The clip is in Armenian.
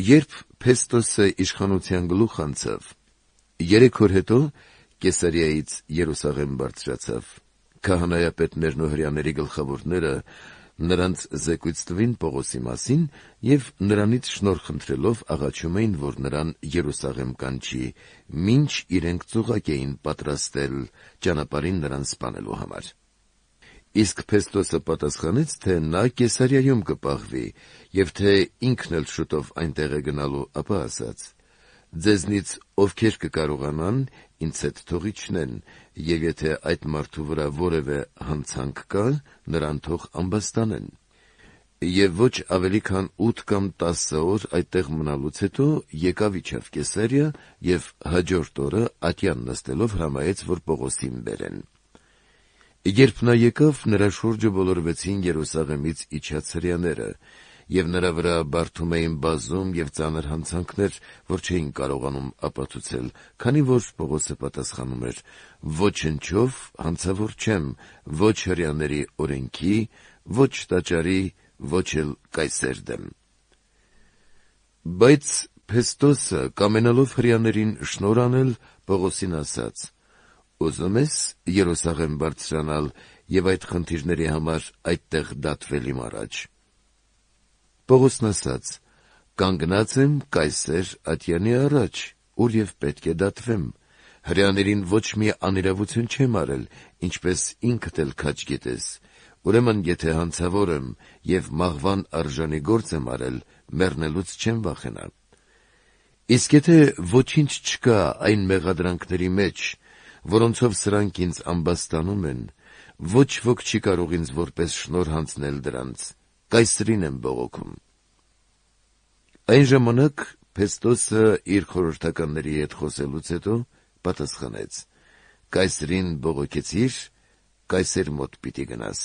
Երբ Փեստոսը իշխանության գլուխ անցավ, 3 օր հետո Կեսարիայից Երուսաղեմ բարձրացավ։ Քահանայապետներն ու հրեաների գլխավորները նրանց զեկույց տվին Պողոսի մասին և նրանից շնորհ խնդրելով աղաչում էին, որ նրան Երուսաղեմ կանչի, մինչ իրենք ծուղակ էին պատրաստել ճանապարհին նրան սպանելու համար։ Իսկ Փեստոսը պատասխանեց, թե նա Կեսարիայում կպահվի, և թե ինքն էլ շուտով այնտեղ է գնալու, ապա ասաց. «Ձեզնից ովքեր կկարողանան, ինձ հետ թող իջնեն, և եթե այդ մարդու վրա որևէ հանցանք կա, նրան թող ամբաստանեն»։ Եվ ոչ ավելի քան 8 կամ 10 օր այդտեղ մնալուց հետո եկավ իջավ Կեսարիա և հաջորդ օրը ատյան նստելով հրամայեց, որ Պողոսին բերեն։ Երբ նա եկավ, նրա շուրջը բոլորվեցին Երուսաղեմից իջած հրեաները, և նրա վրա բարդում էին բազում և ծանր հանցանքներ, որ չէին կարողանում ապացուցել, քանի որ Պողոսը պատասխանում էր. «Ոչնչով հանցավոր չեմ, ոչ հրեաների օրենքի, ոչ տաճարի, ոչ էլ Կայսեր դեմ»։ Բայց Փեստոսը, կամենալով հրեաներին շնորհ անել, Պողոսին ասաց. «Ուզում ես Երուսաղեմ բարձրանալ և այդ խնդիրների համար այդտեղ դատվել իմ առաջ»։ Պողոսն ասաց. «Կանգնած եմ Կայսեր ատյանի առաջ, ուր և պետք է դատվեմ. հրեաներին ոչ մի անիրավություն չեմ արել, ինչպես ինքդ էլ քաջ գիտես, ուրեմն եթե հանցավոր եմ և մահվան արժանի գործ եմ արել, մեռնելուց չեմ վախենա։ Իսկ եթե ոչինչ չկա այն մեղադրանքների մեջ, որոնցով սրանք ինձ ամբաստանում են, ոչ ոք չի կարող ինձ որպես շնորհ հանձնել դրանց, Կայսրին եմ բողոքում»։ Այն ժամանակ Փեստոսը իր խորհրդականների հետ խոսելուց հետո պատասխանեց. «Կայսրին բողոքեցի՞ր, Կայսեր մոտ պիտի գնաս»։